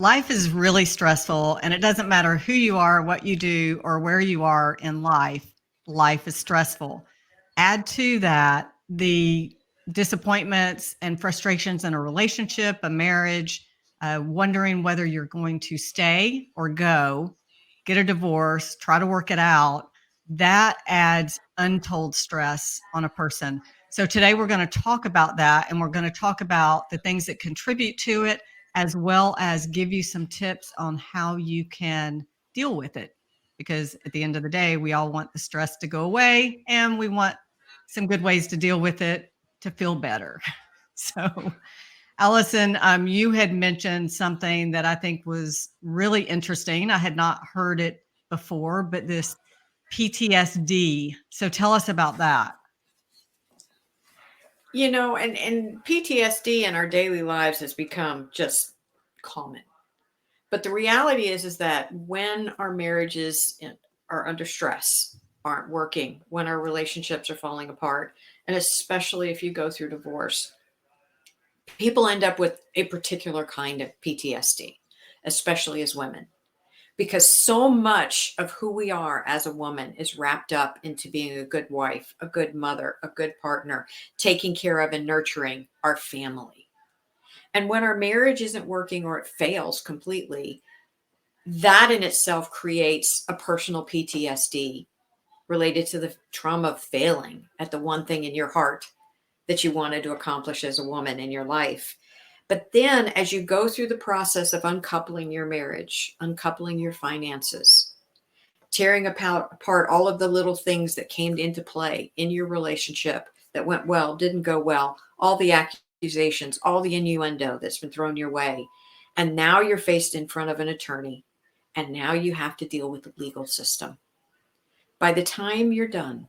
Life is really stressful, and it doesn't matter who you are, what you do, or where you are in life. Life is stressful. Add to that the disappointments and frustrations in a relationship, a marriage, wondering whether you're going to stay or go, get a divorce, try to work it out. That adds untold stress on a person. So today we're going to talk about that, and we're going to talk about the things that contribute to it, as well as give you some tips on how you can deal with it. Because at the end of the day, we all want the stress to go away, and we want some good ways to deal with it to feel better. So, Allison, you had mentioned something that I think was really interesting. I had not heard it before, but this PTSD. So tell us about that. And PTSD in our daily lives has become just common. But the reality is that when our marriages are under stress, aren't working, when our relationships are falling apart, and especially if you go through divorce, people end up with a particular kind of PTSD, especially as women, because so much of who we are as a woman is wrapped up into being a good wife, a good mother, a good partner, taking care of and nurturing our family. And when our marriage isn't working or it fails completely, that in itself creates a personal PTSD related to the trauma of failing at the one thing in your heart that you wanted to accomplish as a woman in your life. But then, as you go through the process of uncoupling your marriage, uncoupling your finances, tearing apart all of the little things that came into play in your relationship that went well, didn't go well, all the accusations, all the innuendo that's been thrown your way. And now you're faced in front of an attorney, and now you have to deal with the legal system. By the time you're done,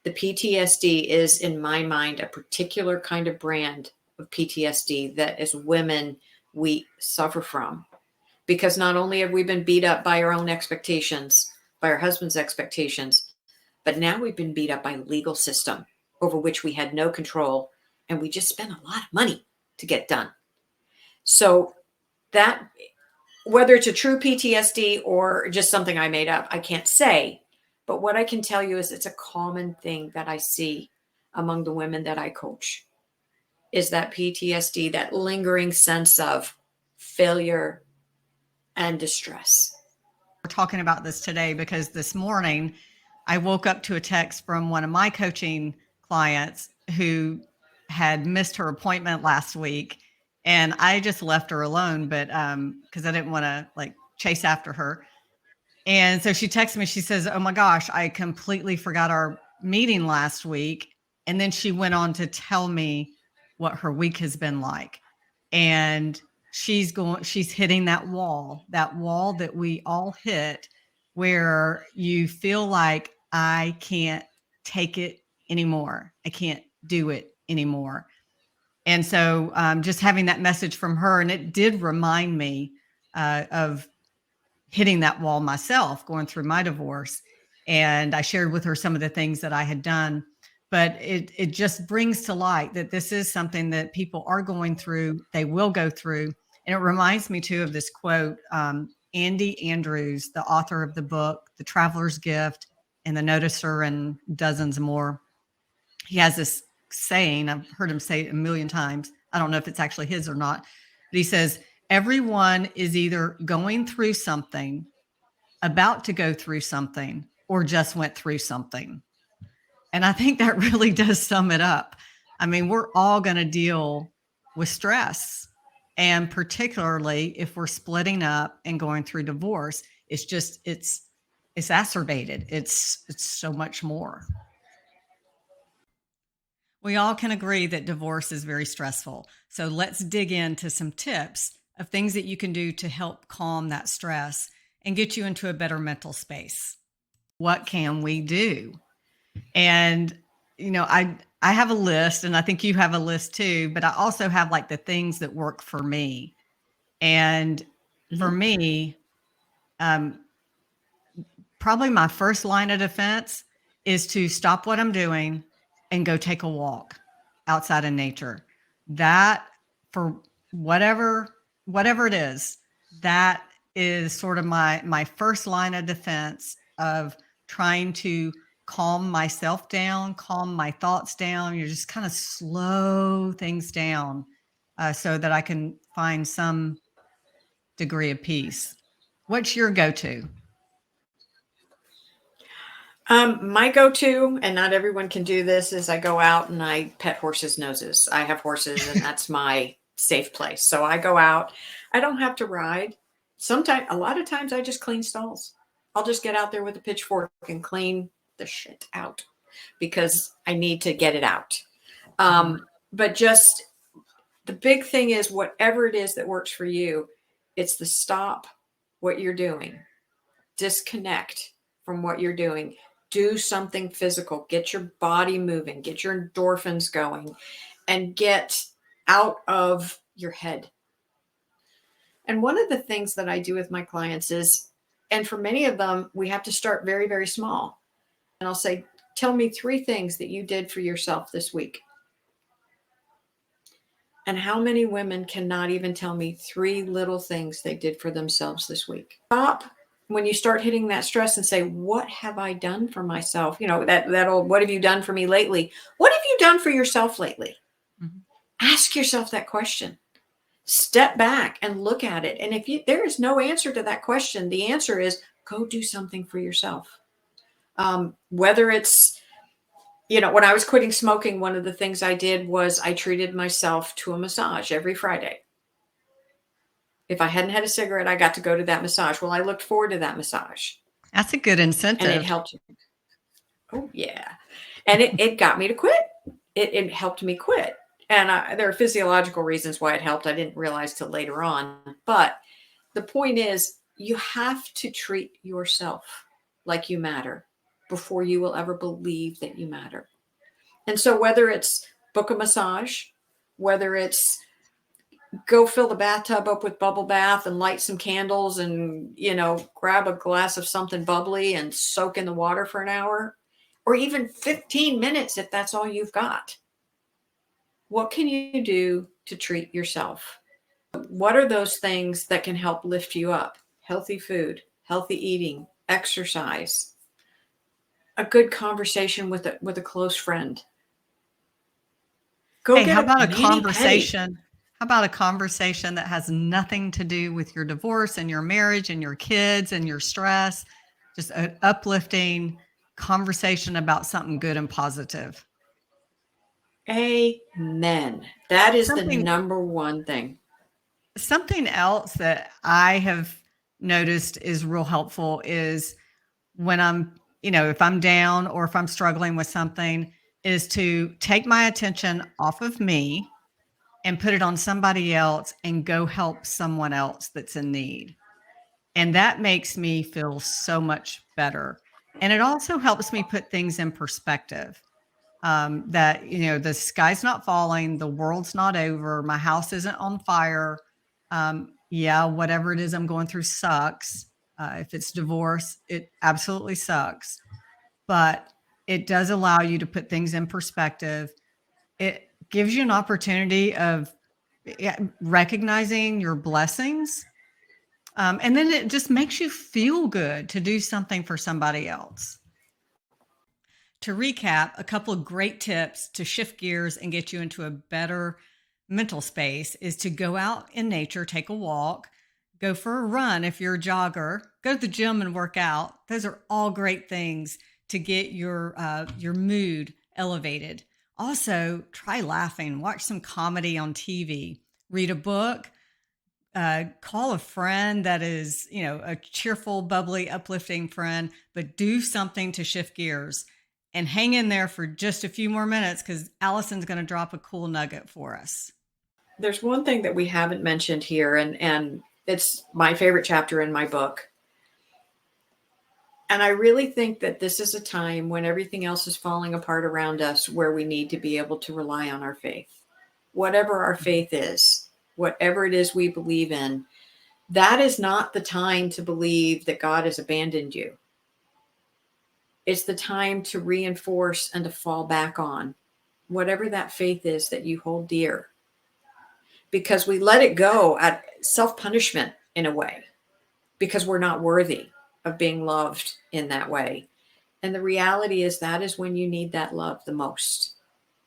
the PTSD is, in my mind, a particular kind of brand of PTSD that as women we suffer from. Because not only have we been beat up by our own expectations, by our husband's expectations, but now we've been beat up by a legal system over which we had no control, and we just spent a lot of money to get done. So that, whether it's a true PTSD or just something I made up, I can't say. But what I can tell you is it's a common thing that I see among the women that I coach is that PTSD, that lingering sense of failure and distress. We're talking about this today because this morning I woke up to a text from one of my coaching clients who had missed her appointment last week, and I just left her alone, but because I didn't want to like chase after her. And so she texted me, she says, "Oh my gosh, I completely forgot our meeting last week." And then she went on to tell me what her week has been like. And she's hitting that wall that we all hit, where you feel like I can't take it anymore. I can't do it anymore. And so just having that message from her, and it did remind me of hitting that wall myself, going through my divorce. And I shared with her some of the things that I had done. But it just brings to light that this is something that people are going through, they will go through. And it reminds me too of this quote. Andy Andrews, the author of the book, The Traveler's Gift, and The Noticer, and dozens more, he has this saying, I've heard him say it a million times. I don't know if it's actually his or not, but he says, everyone is either going through something, about to go through something, or just went through something. And I think that really does sum it up. I mean, we're all going to deal with stress. And particularly if we're splitting up and going through divorce, it's exacerbated. It's so much more. We all can agree that divorce is very stressful. So let's dig into some tips of things that you can do to help calm that stress and get you into a better mental space. What can we do? And, I have a list, and I think you have a list too, but I also have like the things that work for me. And for me, um, probably my first line of defense is to stop what I'm doing and go take a walk outside in nature. That, for whatever whatever it is, that is sort of my first line of defense of trying to calm myself down, calm my thoughts down. You just kind of slow things down so that I can find some degree of peace. What's your go-to? My go-to, and not everyone can do this, is I go out and I pet horses' noses. I have horses, and that's my safe place. So I go out. I don't have to ride. Sometimes, a lot of times, I just clean stalls. I'll just get out there with a pitchfork and clean the shit out because I need to get it out. But just the big thing is, whatever it is that works for you, it's the stop what you're doing, disconnect from what you're doing. Do something physical, get your body moving, get your endorphins going, and get out of your head. And one of the things that I do with my clients is, and for many of them, we have to start very, very small. And I'll say, tell me 3 things that you did for yourself this week. And how many women cannot even tell me 3 little things they did for themselves this week? Stop when you start hitting that stress and say, what have I done for myself? You know, that old, what have you done for me lately? What have you done for yourself lately? Mm-hmm. Ask yourself that question. Step back and look at it. And if there is no answer to that question, the answer is go do something for yourself. Whether it's, you know, when I was quitting smoking, one of the things I did was I treated myself to a massage every Friday. If I hadn't had a cigarette, I got to go to that massage. Well, I looked forward to that massage. That's a good incentive. And it helped. Oh, yeah. And it got me to quit. It helped me quit. And there are physiological reasons why it helped. I didn't realize till later on. But the point is, you have to treat yourself like you matter before you will ever believe that you matter. And so whether it's book a massage, whether it's go fill the bathtub up with bubble bath and light some candles and, you know, grab a glass of something bubbly and soak in the water for an hour, or even 15 minutes if that's all you've got. What can you do to treat yourself? What are those things that can help lift you up? Healthy food, healthy eating, exercise, a good conversation with a close friend. Go how about a conversation? How about a conversation that has nothing to do with your divorce and your marriage and your kids and your stress? Just an uplifting conversation about something good and positive. Amen. That is the number one thing. Something else that I have noticed is real helpful is when I'm, you know, if I'm down or if I'm struggling with something, is to take my attention off of me and put it on somebody else and go help someone else that's in need. And that makes me feel so much better. And it also helps me put things in perspective. That, you know, the sky's not falling, the world's not over, my house isn't on fire. Yeah, whatever it is I'm going through sucks. If it's divorce, it absolutely sucks. But it does allow you to put things in perspective. It gives you an opportunity of recognizing your blessings. And then it just makes you feel good to do something for somebody else. To recap, a couple of great tips to shift gears and get you into a better mental space is to go out in nature, take a walk, go for a run if you're a jogger, go to the gym and work out. Those are all great things to get your mood elevated. Also, try laughing, watch some comedy on TV, read a book, call a friend that is, you know, a cheerful, bubbly, uplifting friend, but do something to shift gears. And hang in there for just a few more minutes because Allison's going to drop a cool nugget for us. There's one thing that we haven't mentioned here, and it's my favorite chapter in my book. And I really think that this is a time when everything else is falling apart around us where we need to be able to rely on our faith. Whatever our faith is, whatever it is we believe in, that is not the time to believe that God has abandoned you. It's the time to reinforce and to fall back on whatever that faith is that you hold dear. because we let it go at self-punishment in a way, because we're not worthy of being loved in that way. And the reality is that is when you need that love the most,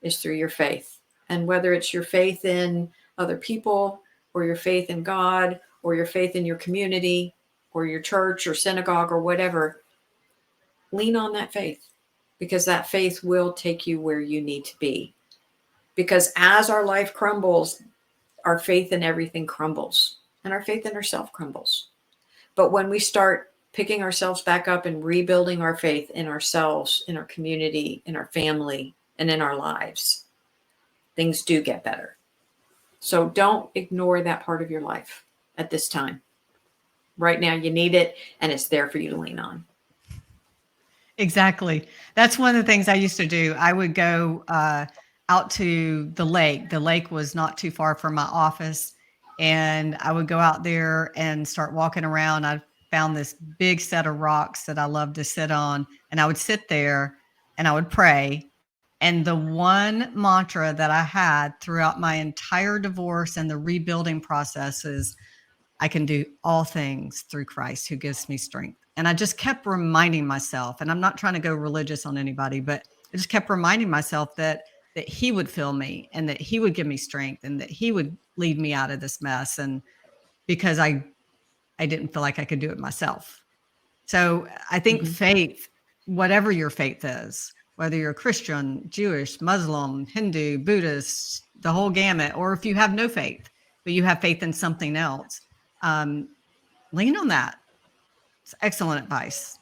is through your faith. And whether it's your faith in other people, or your faith in God, or your faith in your community, or your church or synagogue or whatever, lean on that faith, because that faith will take you where you need to be. Because as our life crumbles, our faith in everything crumbles, and our faith in ourselves crumbles. But when we start picking ourselves back up and rebuilding our faith in ourselves, in our community, in our family, and in our lives, things do get better. So don't ignore that part of your life at this time. Right now, you need it, and it's there for you to lean on. Exactly. That's one of the things I used to do. I would go out to the lake. The lake was not too far from my office. And I would go out there and start walking around. I found this big set of rocks that I love to sit on. And I would sit there and I would pray. And the one mantra that I had throughout my entire divorce and the rebuilding process is, I can do all things through Christ who gives me strength. And I just kept reminding myself, and I'm not trying to go religious on anybody, but I just kept reminding myself that he would fill me and that he would give me strength and that he would lead me out of this mess. And because I didn't feel like I could do it myself. So I think faith, whatever your faith is, whether you're Christian, Jewish, Muslim, Hindu, Buddhist, the whole gamut, or if you have no faith, but you have faith in something else, lean on that. It's excellent advice.